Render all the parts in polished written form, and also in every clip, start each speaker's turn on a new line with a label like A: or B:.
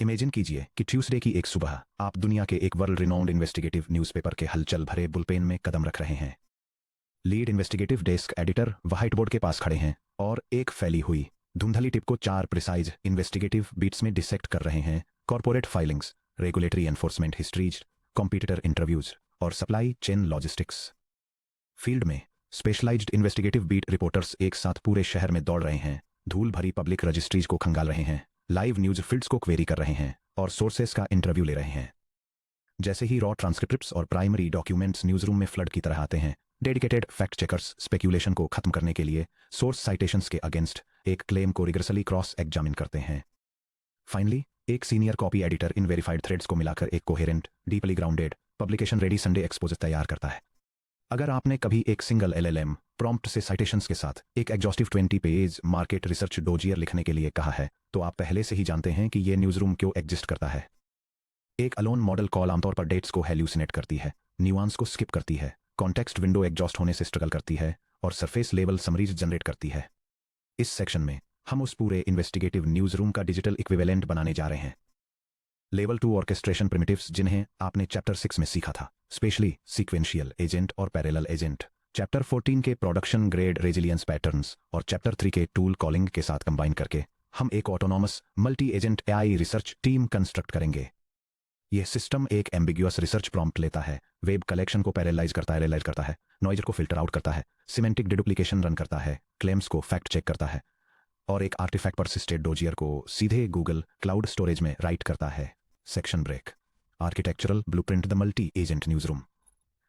A: Imagine कीजिए कि Tuesday की एक सुबह आप दुनिया के एक वर्ल्ड रिनाउंड इन्वेस्टिगेटिव न्यूज़पेपर के हलचल भरे बुलपेन में कदम रख रहे हैं। Lead investigative desk editor white board के पास खड़े हैं और एक फैली हुई धुंधली टिप को 4 प्रिसाइज इन्वेस्टिगेटिव बीट्स में डिसेक्ट कर रहे हैं। Corporate filings, regulatory enforcement histories, competitor interviews और सप्लाई चेन लॉजिस्टिक्स। फील्ड में स्पेशलाइज्ड इन्वेस्टिगेटिव बीट रिपोर्टर्स एक साथ पूरे शहर में दौड़ रहे हैं, धूल भरी पब्लिक रजिस्ट्रीज को खंगाल रहे हैं, लाइव न्यूज फील्ड्स को क्वेरी कर रहे हैं और सोर्सेस का इंटरव्यू ले रहे हैं। जैसे ही रॉ ट्रांसक्रिप्ट्स और प्राइमरी डॉक्यूमेंट्स न्यूज रूम में फ्लड की तरह आते हैं, डेडिकेटेड फैक्ट चेकर्स स्पेक्यूलेशन को खत्म करने के लिए सोर्स साइटेशंस के अगेंस्ट एक क्लेम को रिगरसली क्रॉस एग्जामिन करते हैं। फाइनली एक senior copy editor in verified threads को मिलाकर एक coherent, deeply grounded, publication ready Sunday exposure तैयार करता है। अगर आपने कभी एक सिंगल एलएलएम प्रॉम्प्ट से साइटेशंस के साथ एक exhaustive 20 page market research dossier लिखने के लिए कहा है, तो आप पहले से ही जानते हैं कि यह न्यूज रूम क्यों एग्जिस्ट करता है। एक अलोन मॉडल कॉल आमतौर पर डेट्स को हेल्यूसिनेट करती है, न्यूआंस को स्किप करती है, कॉन्टेक्स्ट विंडो एग्जॉस्ट होने से स्ट्रगल करती है और सरफेस लेवल समरीज जनरेट करती है। इस सेक्शन में हम उस पूरे इन्वेस्टिगेटिव न्यूज रूम का डिजिटल इक्विवेलेंट बनाने जा रहे हैं। लेवल 2 ऑर्केस्ट्रेशन प्रिमिटिव्स जिन्हें आपने चैप्टर 6 में सीखा था, स्पेशली सीक्वेंशियल एजेंट और पैरेलल एजेंट, चैप्टर 14 के प्रोडक्शन ग्रेड रेजिलियंस पैटर्न्स और चैप्टर 3 के टूल कॉलिंग के साथ कंबाइन करके हम एक autonomous multi agent AI research team construct करेंगे। यह सिस्टम एक एम्बिग्युअस रिसर्च प्रॉम्प्ट लेता है, वेब कलेक्शन को पैरेलाइज करता है, नॉइजर को फिल्टर आउट करता है, सिमेंटिक डिडुप्लिकेशन रन करता है, क्लेम्स को फैक्ट चेक करता है और एक आर्टिफैक्ट परसिस्टेड डोजियर को सीधे गूगल क्लाउड स्टोरेज में राइट करता है। Section break. Architectural blueprint the multi agent news room.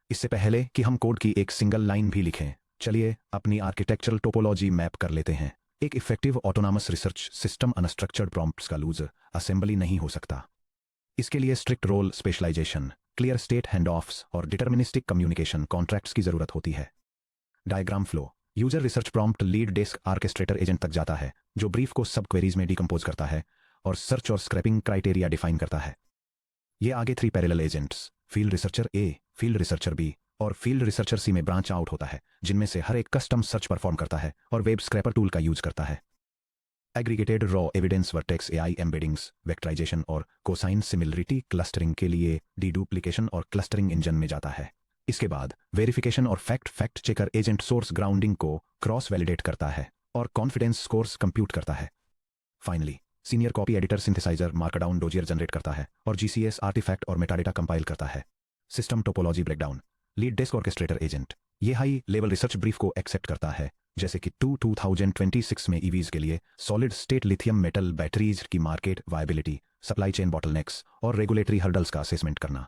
A: इससे पहले कि हम कोड की एक सिंगल लाइन भी लिखें, चलिए अपनी आर्किटेक्चरल टोपोलॉजी मैप कर लेते हैं। एक effective autonomous research system unstructured prompts का लूज असेंबली नहीं हो सकता। इसके लिए strict role specialisation, clear state hand offs और डिटर्मिनिस्टिक कम्युनिकेशन कॉन्ट्रैक्ट्स की जरूरत होती है। Diagram flow. User research prompt lead desk orchestrator agent तक जाता है, जो ब्रीफ को सब क्वेरीज में डिकम्पोज करता है और सर्च और स्क्रैपिंग क्राइटेरिया डिफाइन करता है। ये आगे 3 पैरेलल एजेंट्स, फील्ड रिसर्चर ए, फील्ड रिसर्चर बी और फील्ड रिसर्चर सी में ब्रांच आउट होता है, जिनमें से हर एक कस्टम सर्च परफॉर्म करता है और वेब स्क्रैपर टूल का यूज करता है। Aggregated raw evidence vertex AI embeddings, vectorisation और कोसाइन सिमिलरिटी क्लस्टरिंग के लिए डीडुप्लिकेशन और क्लस्टरिंग इंजन में जाता है। इसके बाद वेरिफिकेशन और fact checker agent source grounding को क्रॉस वैलिडेट करता है और कॉन्फिडेंस स्कोर्स कंप्यूट करता है। Finally senior copy editor synthesiser markdown dossier generate करता है और जीसीएस आर्टिफैक्ट और मेटाडेटा कंपाइल करता है। System topology breakdown. Lead desk orchestrator agent ये हाई लेवल रिसर्च ब्रीफ को एक्सेप्ट करता है, जैसे कि 2026 में ईवीज के लिए solid state lithium metal batteries की market viability, supply chain bottlenecks और रेगुलेटरी हर्डल्स का असेसमेंट करना।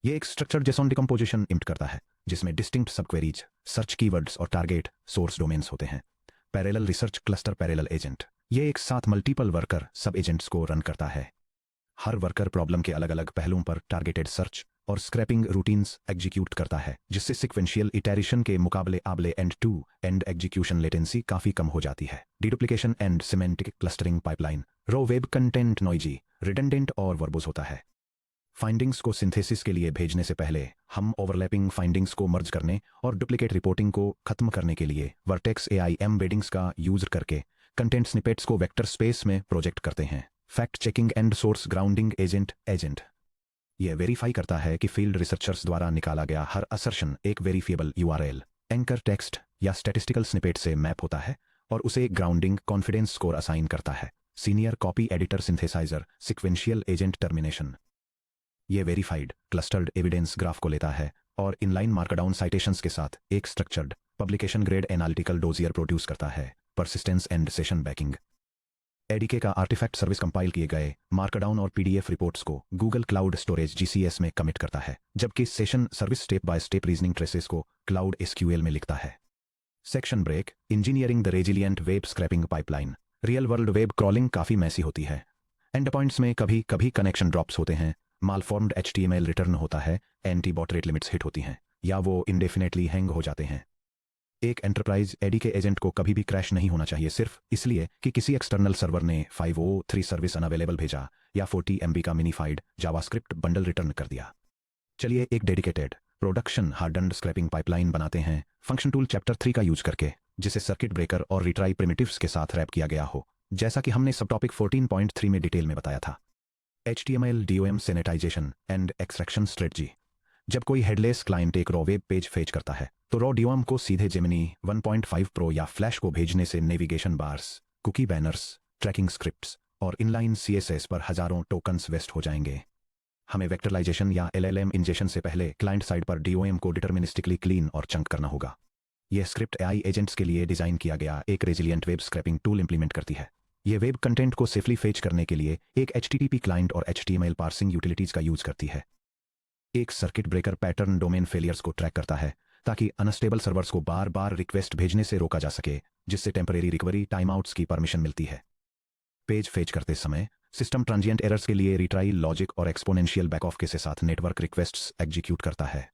A: यह एक स्ट्रक्चर्ड जेसॉन डिकम्पोजिशन इम्प्ट करता है, जिसमें डिस्टिंक्ट सब क्वेरीज, सर्च कीवर्ड्स और टारगेट सोर्स डोमेन्स होते हैं। Parallel research cluster parallel agent ये एक साथ मल्टीपल वर्कर सब एजेंट्स को रन करता है। हर वर्कर प्रॉब्लम के अलग अलग पहलुओं पर टारगेटेड सर्च और स्क्रैपिंग रूटीन्स एग्जीक्यूट करता है, जिससे सिक्वेंशियल इटरेशन के मुकाबले end to end execution latency काफी कम हो जाती है। Deduplication and semantic clustering pipeline. Raw web content noisy, redundant और वर्बोस होता है। फाइंडिंग्स को सिंथेसिस के लिए भेजने से पहले हम ओवरलैपिंग फाइंडिंग्स को मर्ज करने और डुप्लीकेट रिपोर्टिंग को खत्म करने के लिए वर्टेक्स एआई एम्बेडिंग्स का यूज करके कंटेंट स्निपेट्स को वेक्टर स्पेस में प्रोजेक्ट करते हैं। Fact checking and source grounding agent यह वेरीफाई करता है कि फील्ड रिसर्चर्स द्वारा निकाला गया हर असर्शन एक वेरीफिएबल यूआरएल, एंकर टेक्स्ट या स्टैटिस्टिकल स्निपेट से मैप होता है और उसे ग्राउंडिंग कॉन्फिडेंस स्कोर असाइन करता है। Senior copy editor synthesiser sequential agent termination यह वेरीफाइड क्लस्टर्ड एविडेंस ग्राफ को लेता है और इनलाइन मार्कडाउन साइटेशंस के साथ एक structured publication grade analytical dossier produce करता है। Persistence and session backing. ADK का आर्टिफैक्ट सर्विस कंपाइल किए गए मार्कडाउन और पीडीएफ रिपोर्ट्स को गूगल क्लाउड स्टोरेज जीसीएस में कमिट करता है, जबकि session service step by step reasoning traces को क्लाउड एसक्यूएल में लिखता है। Section break. Engineering the resilient web scraping pipeline. Real world web crawling काफी मैसी होती है। एंड पॉइंट्स में कभी कभी कनेक्शन ड्रॉप्स होते हैं, मालफॉर्म्ड एचटीएमएल रिटर्न होता है, anti bot rate limits hit होती हैं या वो इंडेफिनेटली हैंग हो जाते हैं। एक एंटरप्राइज एडीके एजेंट को कभी भी क्रैश नहीं होना चाहिए सिर्फ इसलिए कि किसी एक्सटर्नल सर्वर ने 503 सर्विस अनअवेलेबल भेजा या 40 MB का मिनीफाइड जावास्क्रिप्ट बंडल रिटर्न कर दिया। चलिए एक dedicated production hardened scraping pipeline बनाते हैं फंक्शन टूल चैप्टर 3 का यूज करके, जिसे सर्किट ब्रेकर और रिट्राई प्रिमिटिव्स के साथ रैप किया गया हो, जैसा कि हमने सब टॉपिक 14.3 में डिटेल में बताया था। HTML DOM sanitisation and extraction strategy. जब कोई हेडलेस क्लाइंट एक रॉ वेब पेज फेच करता है तो रॉ DOM को सीधे जेमिनी 1.5 प्रो या फ्लैश को भेजने से navigation bars, cookie banners, tracking scripts और इनलाइन CSS पर हजारों टोकन्स वेस्ट हो जाएंगे। हमें वेक्टरलाइजेशन या LLM इंजेक्शन से पहले क्लाइंट साइड पर DOM को डिटर्मिनिस्टिकली क्लीन और चंक करना होगा। यह स्क्रिप्ट AI एजेंट्स के लिए डिजाइन किया गया एक resilient web scrapping tool implement करती है। यह वेब कंटेंट को सेफली फेच करने के लिए एक HTTP क्लाइंट और HTML पार्सिंग यूटिलिटीज का यूज करती है। एक circuit breaker pattern domain failures को ट्रैक करता है ताकि अनस्टेबल सर्वर्स को बार बार रिक्वेस्ट भेजने से रोका जा सके, जिससे टेम्परेरी रिकवरी टाइमआउट्स की परमिशन मिलती है। पेज फेच करते समय सिस्टम ट्रांजिएंट एरर्स के लिए रिट्राई लॉजिक और एक्सपोनेंशियल बैकऑफ के साथ नेटवर्क रिक्वेस्ट्स एग्जीक्यूट करता है।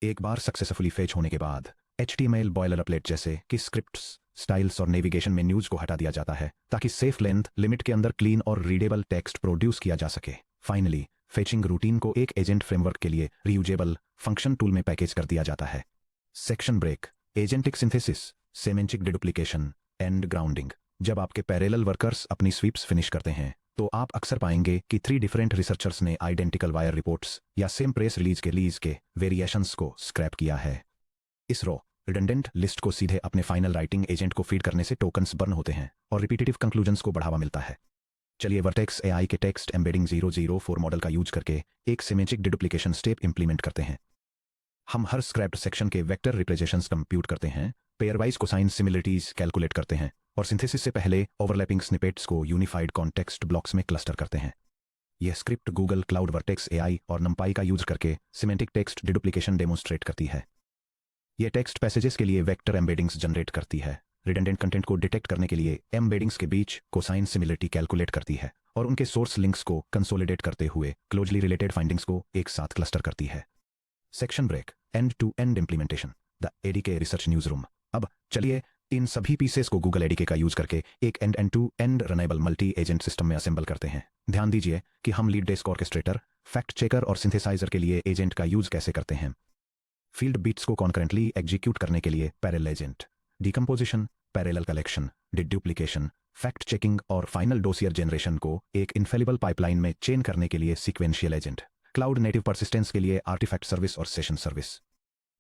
A: एक बार सक्सेसफुली फेच होने के बाद HTML बॉयलरप्लेट जैसे कि स्क्रिप्ट्स, स्टाइल्स और नेविगेशन मेन्यूज को हटा दिया जाता है ताकि सेफ लेंथ लिमिट के अंदर क्लीन और रीडेबल टेक्स्ट प्रोड्यूस किया जा सके। फाइनली फेचिंग रूटीन को एक एजेंट फ्रेमवर्क के लिए रीयूजेबल फंक्शन टूल में पैकेज कर दिया जाता है। Section break, agentic synthesis, semantic deduplication and grounding. जब आपके पैरेलल वर्कर्स अपनी स्वीप्स फिनिश करते हैं तो आप अक्सर पाएंगे कि 3 डिफरेंट रिसर्चर्स ने आइडेंटिकल वायर रिपोर्ट्स या सेम प्रेस रिलीज के वेरिएशंस को स्क्रैप किया है। इस रॉ रिडंडेंट लिस्ट को सीधे अपने फाइनल राइटिंग एजेंट को फीड करने से टोकन्स बर्न होते हैं और रिपीटेटिव कंक्लूजन्स को बढ़ावा मिलता है। चलिए वर्टेक्स AI के टेक्स्ट एम्बेडिंग 004 मॉडल का यूज करके एक सेमेंटिक डिडुप्लीकेशन स्टेप इंप्लीमेंट करते हैं। हम हर स्क्रैप्ड सेक्शन के वेक्टर रिप्रेजेंटेशंस कंप्यूट करते हैं, पेयरवाइज कोसाइन सिमिलरिटीज कैलकुलेट करते हैं और सिंथेसिस से पहले ओवरलैपिंग स्निपेट्स को यूनिफाइड कॉन्टेक्स्ट ब्लॉक्स में क्लस्टर करते हैं। यह script Google cloud vertex AI और NumPy का यूज करके सिमेंटिक टेक्स्ट डिडुप्लीकेशन डेमोन्स्ट्रेट करती है। यह टेक्स्ट पैसेजेस के लिए वेक्टर एम्बेडिंग्स जनरेट करती है, रिडंडेंट कंटेंट को डिटेक्ट करने के लिए एम्बेडिंग्स के बीच कोसाइन सिमिलरिटी कैलकुलेट करती है और उनके सोर्स लिंक्स को कंसोलिडेट करते हुए क्लोजली रिलेटेड फाइंडिंग्स को एक साथ क्लस्टर करती है। Section break, end to end implementation, the ADK research news room. अब चलिए इन सभी पीसेस को गूगल ADK का यूज करके एक end to end runnable multi agent system में असेंबल करते हैं। ध्यान दीजिए कि हम lead desk orchestrator, fact checker और सिंथेसाइजर के लिए एजेंट का यूज कैसे करते हैं। फील्ड बीट्स को कॉन्करेंटली एग्जीक्यूट करने के लिए parallel agent, decomposition, parallel collection, deduplication, fact checking और फाइनल डोसियर जनरेशन को एक इनफेलिबल पाइपलाइन में चेन करने के लिए sequential agent, cloud native persistence के लिए आर्टिफैक्ट सर्विस और सेशन सर्विस।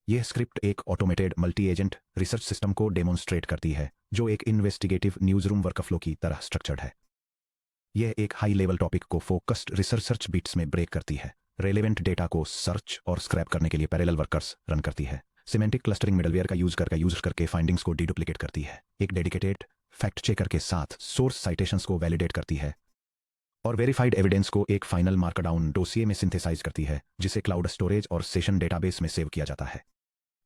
A: यह स्क्रिप्ट एक automated multi agent research system को डेमोन्स्ट्रेट करती है जो एक इन्वेस्टिगेटिव न्यूज रूम वर्कफ्लो की तरह स्ट्रक्चर्ड है। यह एक हाई लेवल टॉपिक को फोकस्ड रिसर्च बीट्स में ब्रेक करती है, रेलेवेंट डेटा को सर्च और स्क्रैप करने के लिए पैरेलल वर्कर्स रन करती है, सिमेंटिक क्लस्टरिंग मिडलवेयर का यूज करके फाइंडिंग्स को डिडुप्लीकेट करती है, एक डेडिकेटेड फैक्ट चेकर के साथ सोर्स साइटेशंस को वैलिडेट करती है और वेरीफाइड एविडेंस को एक फाइनल मार्कडाउन डोसिए में सिंथेसाइज करती है जिसे क्लाउड स्टोरेज और सेशन डेटाबेस में सेव किया जाता है।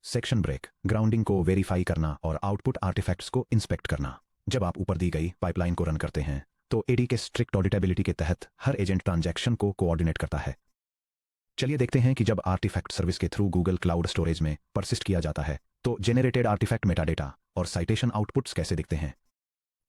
A: सेक्शन ब्रेक, ग्राउंडिंग को वेरीफाई करना और आउटपुट आर्टिफैक्ट्स को इंस्पेक्ट करना। जब आप ऊपर दी गई पाइपलाइन को रन करते हैं तो ADK स्ट्रिक्ट ऑडिटेबिलिटी के तहत हर एजेंट ट्रांजैक्शन को कोऑर्डिनेट करता है। चलिए देखते हैं कि जब आर्टिफैक्ट सर्विस के थ्रू गूगल क्लाउड स्टोरेज में परसिस्ट किया जाता है तो जेनरेटेड आर्टिफैक्ट मेटाडेटा और साइटेशन आउटपुट्स कैसे दिखते हैं।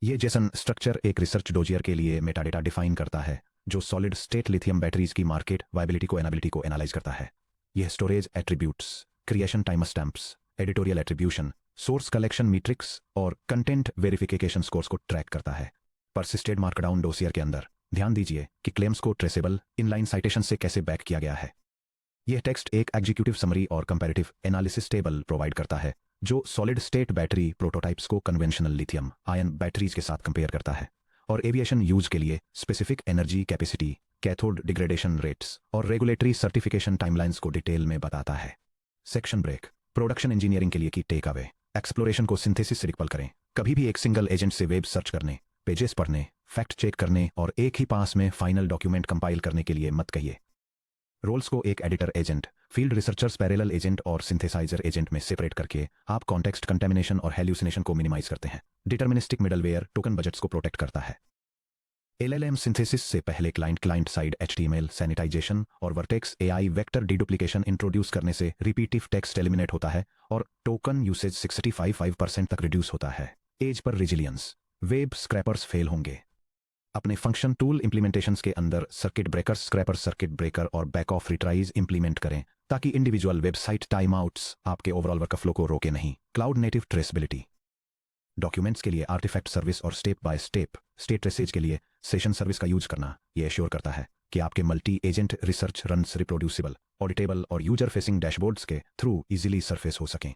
A: ये जेसन स्ट्रक्चर एक रिसर्च डोजियर के लिए मेटाडेटा डिफाइन करता है जो सॉलिड स्टेट लिथियम बैटरीज की मार्केट वायबिलिटी को एनाबिलिटी को एनालाइज करता है। यह storage attributes, creation time stamps, editorial attribution, source collection metrics और कंटेंट वेरिफिकेशन स्कोर्स को ट्रैक करता है। परसिस्टेड मार्कडाउन डोसियर के अंदर ध्यान दीजिए कि क्लेम्स को ट्रेसेबल इनलाइन साइटेशन से कैसे बैक किया गया है। यह टेक्स्ट एक एग्जीक्यूटिव समरी और कंपैरेटिव एनालिसिस टेबल प्रोवाइड करता है जो सॉलिड स्टेट बैटरी प्रोटोटाइप्स को कन्वेंशनल लिथियम आयन बैटरीज के साथ कंपेयर करता है और एविएशन यूज के लिए specific energy capacity, cathode degradation rates और रेगुलेटरी सर्टिफिकेशन टाइमलाइंस को डिटेल में बताता है। सेक्शन ब्रेक, प्रोडक्शन इंजीनियरिंग के लिए की टेक अवे, एक्सप्लोरेशन को सिंथेसिस से रिकपल करें। कभी भी एक सिंगल एजेंट से वेब सर्च करने, पेजेस पढ़ने, फैक्ट चेक करने और एक ही पास में फाइनल डॉक्यूमेंट कंपाइल करने के लिए मत कहिए। रोल्स को एक editor agent, field researchers parallel agent और सिंथेसाइजर एजेंट में सेपरेट करके आप कॉन्टेक्स्ट कंटेमिनेशन और हेल्यूसिनेशन को मिनिमाइज करते हैं। डिटर्मिनिस्टिक मिडलवेयर टोकन बजट्स को प्रोटेक्ट करता है। LLM सिंथेसिस से पहले क्लाइंट साइड HTML सैनिटाइजेशन और vertex AI vector deduplication introduce करने से रिपीटिव टेक्स्ट एलिमिनेट होता है और टोकन यूसेज 65% तक रिड्यूस होता है। As per resilience, web scrapers fail होंगे। अपने फंक्शन टूल इंप्लीमेंटेशंस के अंदर circuit breaker, scraper circuit breaker और बैक ऑफ रिट्राइज इंप्लीमेंट करें ताकि इंडिविजुअल वेबसाइट टाइम आउट्स आपके ओवरऑल वर्कफ्लो को रोके नहीं। क्लाउड नेटिव ट्रेसेबिलिटी, डॉक्यूमेंट्स के लिए आर्टिफैक्ट सर्विस और step by step state traces के लिए सेशन सर्विस का यूज करना यह एश्योर करता है कि आपके multi agent research runs reproducible, auditable और यूजर फेसिंग डैशबोर्ड्स के थ्रू इजीली सरफेस हो सकें।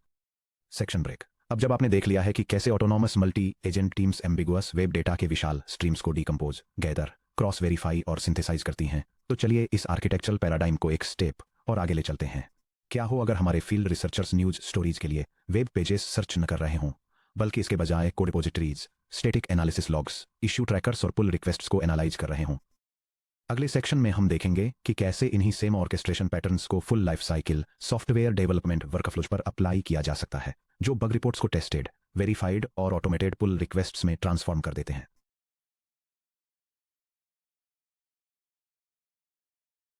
A: Section break. अब जब आपने देख लिया है कि कैसे autonomous multi agent teams ambiguous web data के विशाल स्ट्रीम्स को डिकम्पोज, गैदर, क्रॉस वेरीफाई और सिंथेसाइज करती हैं, तो चलिए इस आर्किटेक्चरल पैराडाइम को एक स्टेप और आगे ले चलते हैं। क्या हो अगर हमारे फील्ड रिसर्चर्स न्यूज स्टोरीज के लिए वेब पेजेस सर्च न कर रहे हों, बल्कि इसके बजाय code repositories, static analysis logs, issue trackers और पुल रिक्वेस्ट्स को एनालाइज कर रहे हों? अगले सेक्शन में हम देखेंगे कि कैसे इन्हीं सेम ऑर्केस्ट्रेशन पैटर्न्स को full life cycle software development workflows पर अप्लाई किया जा सकता है, जो बग रिपोर्ट्स को टेस्टेड, वेरीफाइड और ऑटोमेटेड पुल रिक्वेस्ट्स में ट्रांसफॉर्म कर देते हैं।